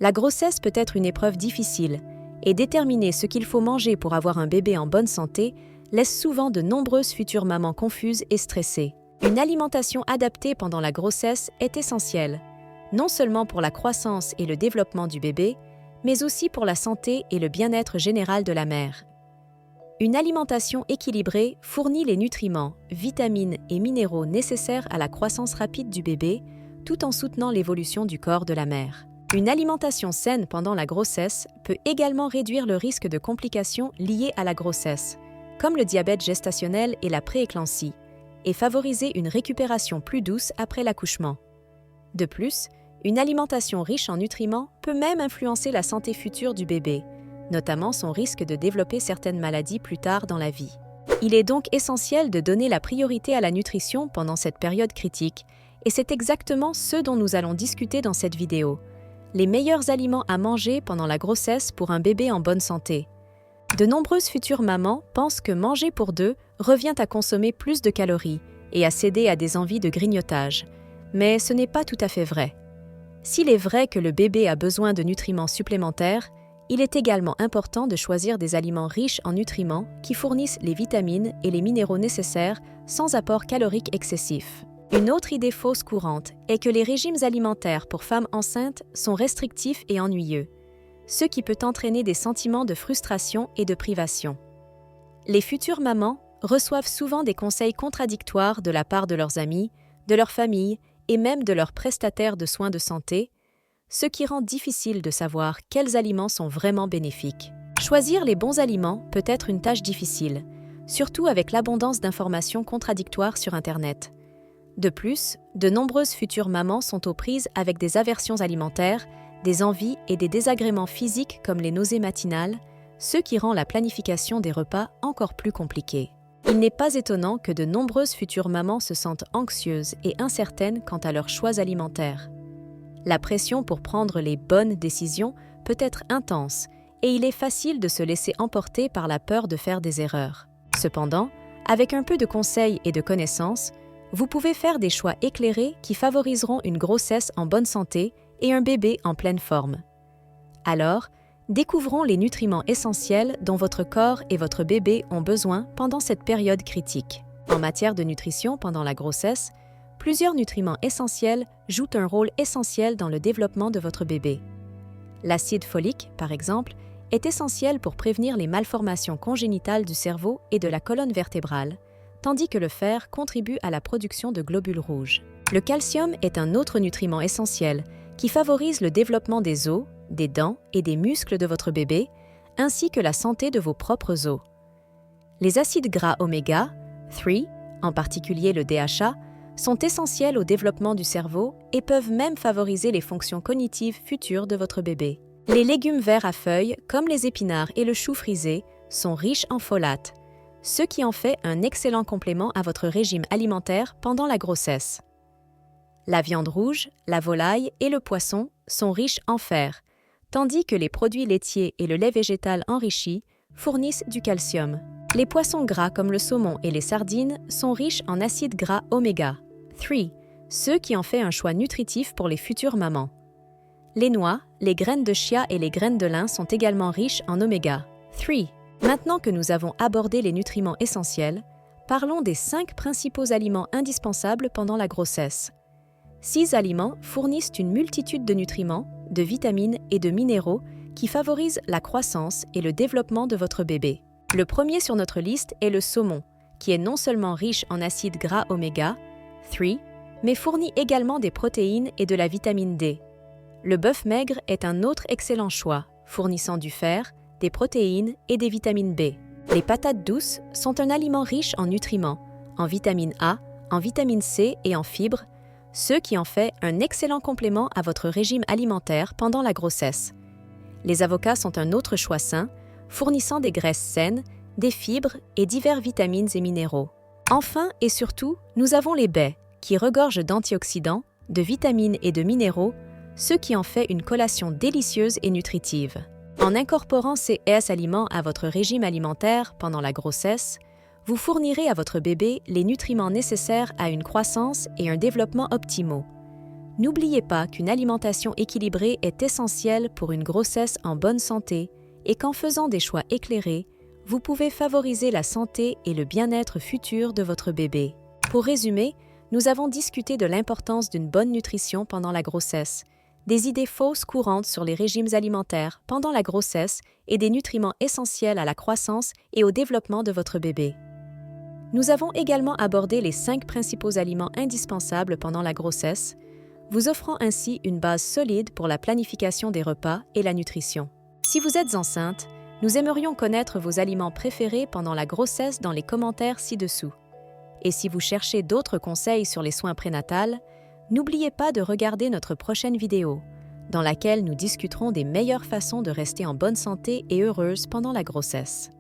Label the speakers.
Speaker 1: La grossesse peut être une épreuve difficile, et déterminer ce qu'il faut manger pour avoir un bébé en bonne santé laisse souvent de nombreuses futures mamans confuses et stressées. Une alimentation adaptée pendant la grossesse est essentielle, non seulement pour la croissance et le développement du bébé, mais aussi pour la santé et le bien-être général de la mère. Une alimentation équilibrée fournit les nutriments, vitamines et minéraux nécessaires à la croissance rapide du bébé, tout en soutenant l'évolution du corps de la mère. Une alimentation saine pendant la grossesse peut également réduire le risque de complications liées à la grossesse, comme le diabète gestationnel et la prééclampsie, et favoriser une récupération plus douce après l'accouchement. De plus, une alimentation riche en nutriments peut même influencer la santé future du bébé, notamment son risque de développer certaines maladies plus tard dans la vie. Il est donc essentiel de donner la priorité à la nutrition pendant cette période critique, et c'est exactement ce dont nous allons discuter dans cette vidéo. Les meilleurs aliments à manger pendant la grossesse pour un bébé en bonne santé. De nombreuses futures mamans pensent que manger pour deux revient à consommer plus de calories et à céder à des envies de grignotage, mais ce n'est pas tout à fait vrai. S'il est vrai que le bébé a besoin de nutriments supplémentaires, il est également important de choisir des aliments riches en nutriments qui fournissent les vitamines et les minéraux nécessaires sans apport calorique excessif. Une autre idée fausse courante est que les régimes alimentaires pour femmes enceintes sont restrictifs et ennuyeux, ce qui peut entraîner des sentiments de frustration et de privation. Les futures mamans reçoivent souvent des conseils contradictoires de la part de leurs amis, de leur famille et même de leurs prestataires de soins de santé, ce qui rend difficile de savoir quels aliments sont vraiment bénéfiques. Choisir les bons aliments peut être une tâche difficile, surtout avec l'abondance d'informations contradictoires sur Internet. De plus, de nombreuses futures mamans sont aux prises avec des aversions alimentaires, des envies et des désagréments physiques comme les nausées matinales, ce qui rend la planification des repas encore plus compliquée. Il n'est pas étonnant que de nombreuses futures mamans se sentent anxieuses et incertaines quant à leurs choix alimentaires. La pression pour prendre les bonnes décisions peut être intense et il est facile de se laisser emporter par la peur de faire des erreurs. Cependant, avec un peu de conseils et de connaissances, vous pouvez faire des choix éclairés qui favoriseront une grossesse en bonne santé et un bébé en pleine forme. Alors, découvrons les nutriments essentiels dont votre corps et votre bébé ont besoin pendant cette période critique. En matière de nutrition pendant la grossesse, plusieurs nutriments essentiels jouent un rôle essentiel dans le développement de votre bébé. L'acide folique, par exemple, est essentiel pour prévenir les malformations congénitales du cerveau et de la colonne vertébrale, tandis que le fer contribue à la production de globules rouges. Le calcium est un autre nutriment essentiel qui favorise le développement des os, des dents et des muscles de votre bébé, ainsi que la santé de vos propres os. Les acides gras oméga 3, en particulier le DHA, sont essentiels au développement du cerveau et peuvent même favoriser les fonctions cognitives futures de votre bébé. Les légumes verts à feuilles, comme les épinards et le chou frisé, sont riches en folates, ce qui en fait un excellent complément à votre régime alimentaire pendant la grossesse. La viande rouge, la volaille et le poisson sont riches en fer, tandis que les produits laitiers et le lait végétal enrichi fournissent du calcium. Les poissons gras comme le saumon et les sardines sont riches en acides gras oméga 3, ce qui en fait un choix nutritif pour les futures mamans. Les noix, les graines de chia et les graines de lin sont également riches en oméga 3. Maintenant que nous avons abordé les nutriments essentiels, parlons des 5 principaux aliments indispensables pendant la grossesse. 6 aliments fournissent une multitude de nutriments, de vitamines et de minéraux qui favorisent la croissance et le développement de votre bébé. Le premier sur notre liste est le saumon, qui est non seulement riche en acides gras oméga 3, mais fournit également des protéines et de la vitamine D. Le bœuf maigre est un autre excellent choix, fournissant du fer, des protéines et des vitamines B. Les patates douces sont un aliment riche en nutriments, en vitamine A, en vitamine C et en fibres, ce qui en fait un excellent complément à votre régime alimentaire pendant la grossesse. Les avocats sont un autre choix sain, fournissant des graisses saines, des fibres et divers vitamines et minéraux. Enfin et surtout, nous avons les baies, qui regorgent d'antioxydants, de vitamines et de minéraux, ce qui en fait une collation délicieuse et nutritive. En incorporant ces aliments à votre régime alimentaire pendant la grossesse, vous fournirez à votre bébé les nutriments nécessaires à une croissance et un développement optimaux. N'oubliez pas qu'une alimentation équilibrée est essentielle pour une grossesse en bonne santé et qu'en faisant des choix éclairés, vous pouvez favoriser la santé et le bien-être futur de votre bébé. Pour résumer, nous avons discuté de l'importance d'une bonne nutrition pendant la grossesse, des idées fausses courantes sur les régimes alimentaires pendant la grossesse et des nutriments essentiels à la croissance et au développement de votre bébé. Nous avons également abordé les 5 principaux aliments indispensables pendant la grossesse, vous offrant ainsi une base solide pour la planification des repas et la nutrition. Si vous êtes enceinte, nous aimerions connaître vos aliments préférés pendant la grossesse dans les commentaires ci-dessous. Et si vous cherchez d'autres conseils sur les soins prénatals, n'oubliez pas de regarder notre prochaine vidéo, dans laquelle nous discuterons des meilleures façons de rester en bonne santé et heureuse pendant la grossesse.